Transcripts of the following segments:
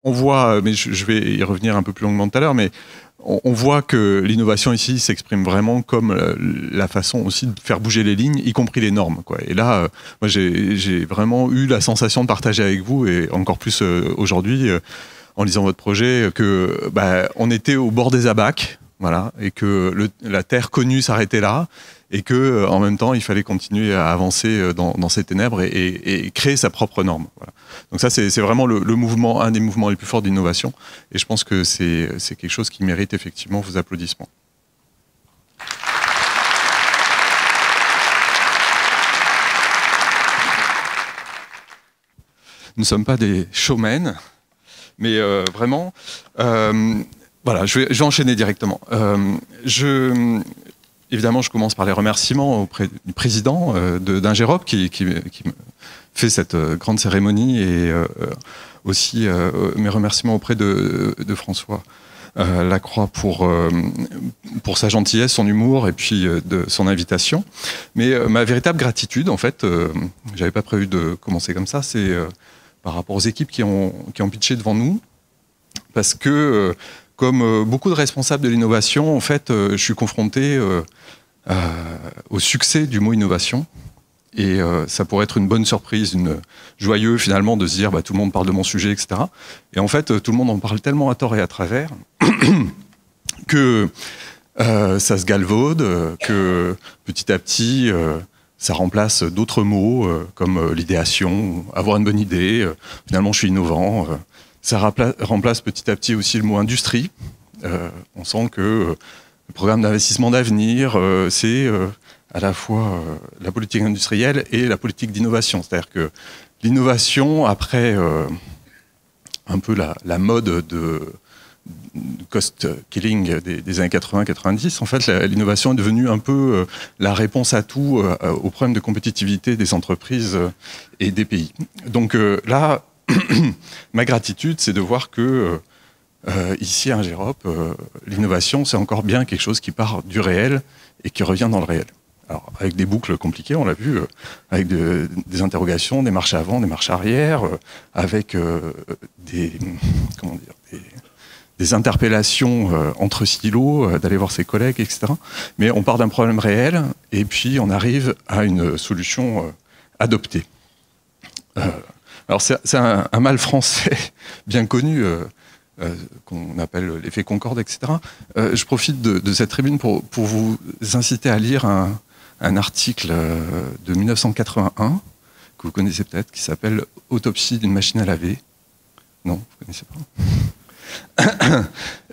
on voit, mais je vais y revenir un peu plus longuement tout à l'heure, mais on voit que l'innovation ici s'exprime vraiment comme la façon aussi de faire bouger les lignes, y compris les normes, quoi. Et là, moi, j'ai vraiment eu la sensation de partager avec vous, et encore plus aujourd'hui, en lisant votre projet, que on était au bord des abacs, voilà, et que la terre connue s'arrêtait là, et que en même temps, il fallait continuer à avancer dans ces ténèbres et créer sa propre norme. Voilà. Donc ça, c'est vraiment le mouvement, un des mouvements les plus forts d'innovation, et je pense que c'est quelque chose qui mérite effectivement vos applaudissements. Nous ne sommes pas des showmen, mais vraiment, voilà, je vais enchaîner directement. Évidemment, je commence par les remerciements auprès du président d'Ingerop qui me fait cette grande cérémonie, et aussi mes remerciements auprès de François Lacroix pour sa gentillesse, son humour, et puis de son invitation. Mais ma véritable gratitude, en fait, j'avais pas prévu de commencer comme ça, c'est par rapport aux équipes qui ont pitché devant nous, parce que comme beaucoup de responsables de l'innovation, en fait, je suis confronté au succès du mot innovation. Et ça pourrait être une bonne surprise, joyeux finalement de se dire tout le monde parle de mon sujet, etc. Et en fait, tout le monde en parle tellement à tort et à travers que ça se galvaude, que petit à petit, ça remplace d'autres mots comme l'idéation, avoir une bonne idée, finalement je suis innovant. Ça remplace petit à petit aussi le mot industrie. On sent que le programme d'investissement d'avenir, c'est à la fois la politique industrielle et la politique d'innovation. C'est-à-dire que l'innovation, après un peu la mode de cost killing des années 80-90, en fait, l'innovation est devenue un peu la réponse à tout, aux problèmes de compétitivité des entreprises et des pays. Donc là, ma gratitude, c'est de voir que ici à Ingerop, l'innovation, c'est encore bien quelque chose qui part du réel et qui revient dans le réel. Alors, avec des boucles compliquées, on l'a vu, avec des interrogations, des marches avant, des marches arrière, avec des interpellations entre silos, d'aller voir ses collègues, etc. Mais on part d'un problème réel, et puis on arrive à une solution adoptée. Alors c'est un mal français bien connu, qu'on appelle l'effet Concorde, etc. Je profite de cette tribune pour vous inciter à lire un article de 1981, que vous connaissez peut-être, qui s'appelle « Autopsie d'une machine à laver ». Non, vous ne connaissez pas.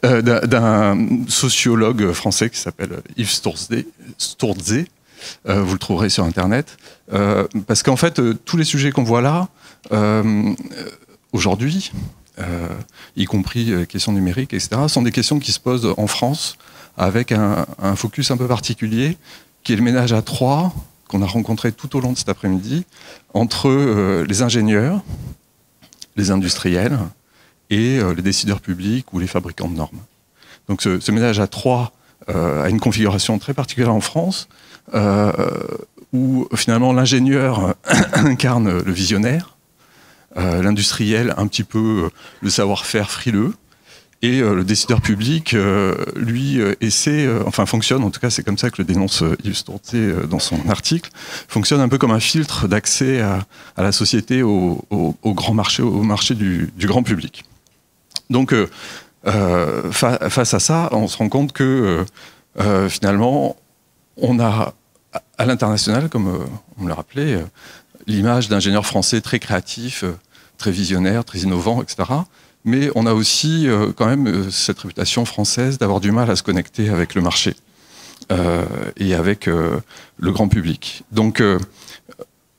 D'un sociologue français qui s'appelle Yves Sturtzé. Vous le trouverez sur Internet. Parce qu'en fait, tous les sujets qu'on voit là, aujourd'hui, y compris questions numériques, etc., sont des questions qui se posent en France avec un focus un peu particulier, qui est le ménage à trois qu'on a rencontré tout au long de cet après-midi entre les ingénieurs, les industriels et les décideurs publics ou les fabricants de normes. Donc ce ménage à trois a une configuration très particulière en France, où finalement l'ingénieur incarne le visionnaire, l'industriel un petit peu le savoir-faire frileux, et le décideur public, lui, fonctionne, en tout cas c'est comme ça que le dénonce Yves Sturtzé dans son article, fonctionne un peu comme un filtre d'accès à la société, au grand marché, au marché du grand public. Donc face à ça, on se rend compte que finalement, on a à l'international, comme on me l'a rappelé, l'image d'ingénieurs français très créatifs, très visionnaires, très innovants, etc. Mais on a aussi quand même cette réputation française d'avoir du mal à se connecter avec le marché et avec le grand public. Donc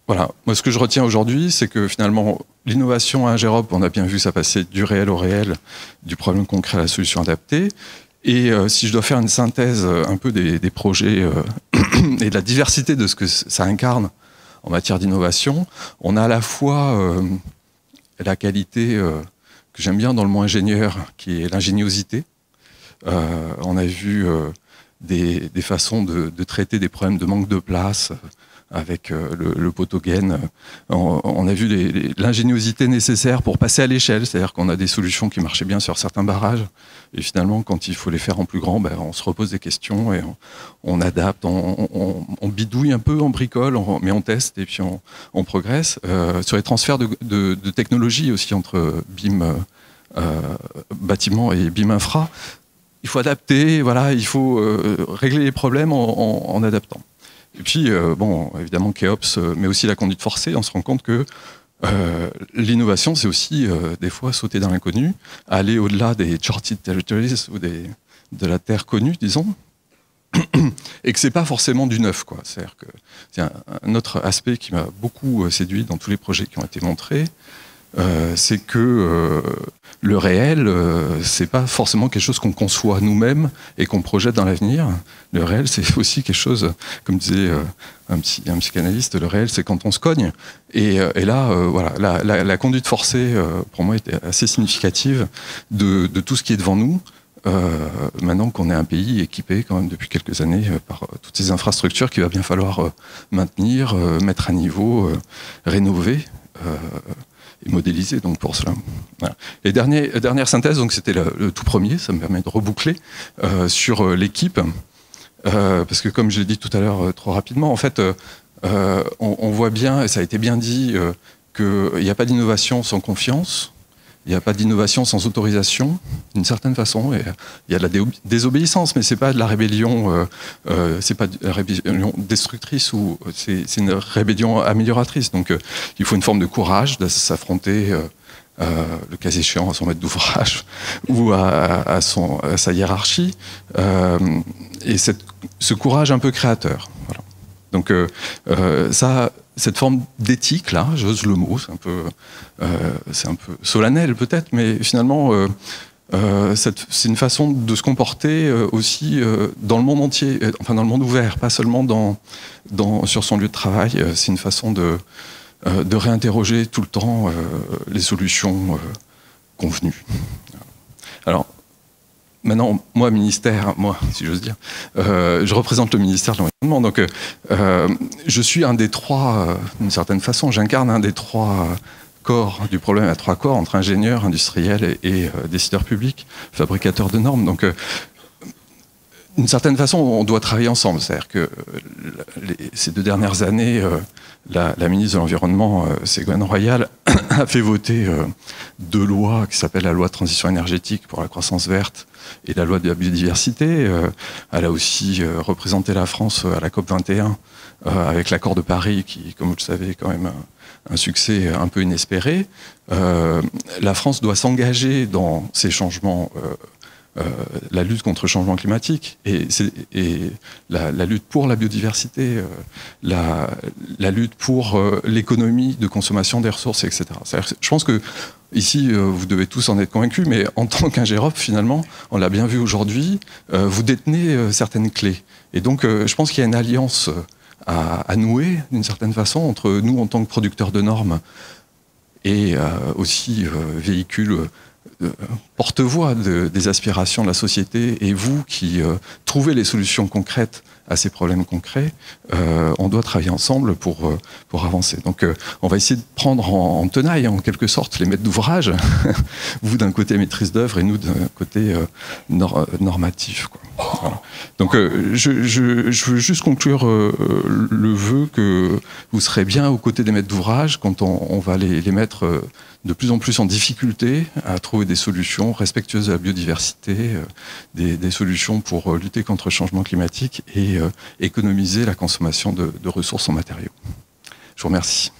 voilà, moi ce que je retiens aujourd'hui, c'est que finalement l'innovation à Ingerop, on a bien vu ça passer du réel au réel, du problème concret à la solution adaptée. Et si je dois faire une synthèse un peu des projets et de la diversité de ce que ça incarne en matière d'innovation, on a à la fois la qualité que j'aime bien dans le mot ingénieur, qui est l'ingéniosité. On a vu des façons de traiter des problèmes de manque de place avec le potogène. On a vu l'ingéniosité nécessaire pour passer à l'échelle, c'est-à-dire qu'on a des solutions qui marchaient bien sur certains barrages, et finalement, quand il faut les faire en plus grand, ben, on se repose des questions et on adapte, on bidouille un peu, on bricole, mais on teste et puis on progresse. Sur les transferts de technologie aussi entre BIM bâtiment et BIM infra, il faut adapter, voilà, il faut régler les problèmes en adaptant. Et puis, bon, évidemment, Keops, mais aussi la conduite forcée, on se rend compte que l'innovation, c'est aussi, des fois, sauter dans l'inconnu, aller au-delà des charted territories ou de la terre connue, disons, et que c'est pas forcément du neuf, quoi. C'est-à-dire que c'est un autre aspect qui m'a beaucoup séduit dans tous les projets qui ont été montrés, c'est que le réel, c'est pas forcément quelque chose qu'on conçoit nous-mêmes et qu'on projette dans l'avenir. Le réel, c'est aussi quelque chose, comme disait un psychanalyste, le réel, c'est quand on se cogne. Et là, voilà, la conduite forcée, pour moi, était assez significative de tout ce qui est devant nous. Maintenant qu'on est un pays équipé quand même depuis quelques années par toutes ces infrastructures qu'il va bien falloir maintenir, mettre à niveau, rénover. Et modélisé donc pour cela. Voilà. Et dernière synthèse, donc c'était le tout premier, ça me permet de reboucler sur l'équipe, parce que comme je l'ai dit tout à l'heure trop rapidement, en fait, on voit bien, et ça a été bien dit, qu'il n'y a pas d'innovation sans confiance, il n'y a pas d'innovation sans autorisation, d'une certaine façon. Et il y a de la désobéissance, mais c'est pas de la rébellion, c'est pas de la rébellion destructrice, ou c'est une rébellion amélioratrice. Donc, il faut une forme de courage, de s'affronter, le cas échéant, à son maître d'ouvrage ou à sa hiérarchie, et ce courage un peu créateur. Voilà. Donc, cette forme d'éthique, là, j'ose le mot, c'est un peu solennel peut-être, mais finalement, c'est une façon de se comporter aussi dans le monde entier, enfin dans le monde ouvert, pas seulement sur son lieu de travail. C'est une façon de réinterroger tout le temps les solutions convenues. Alors, maintenant, moi, si j'ose dire, je représente le ministère de l'Environnement, donc je suis un des trois, d'une certaine façon, j'incarne un des trois corps du problème, à trois corps, entre ingénieurs, industriels et décideurs publics, fabricateurs de normes. Donc, d'une certaine façon, on doit travailler ensemble. C'est-à-dire que ces 2 dernières années, la ministre de l'Environnement, Ségolène Royal, a fait voter 2 lois qui s'appellent la loi de transition énergétique pour la croissance verte et la loi de la biodiversité. Elle a aussi représenté la France à la COP21 avec l'accord de Paris qui, comme vous le savez, est quand même un succès un peu inespéré. La France doit s'engager dans ces changements, la lutte contre le changement climatique et la lutte pour la biodiversité, la lutte pour l'économie de consommation des ressources, etc. Je pense que ici, vous devez tous en être convaincus, mais en tant qu'Ingérop, finalement, on l'a bien vu aujourd'hui, vous détenez certaines clés. Et donc, je pense qu'il y a une alliance à nouer, d'une certaine façon, entre nous en tant que producteurs de normes et aussi véhicules porte-voix des aspirations de la société, et vous qui trouvez les solutions concrètes à ces problèmes concrets, on doit travailler ensemble pour avancer. Donc on va essayer de prendre en tenaille, en quelque sorte, les maîtres d'ouvrage, vous d'un côté maîtrise d'œuvre et nous d'un côté normatif, quoi. Voilà. Donc je veux juste conclure le vœu que vous serez bien aux côtés des maîtres d'ouvrage quand on va les mettre de plus en plus en difficulté à trouver des solutions respectueuses de la biodiversité, des solutions pour lutter contre le changement climatique et économiser la consommation de ressources en matériaux. Je vous remercie.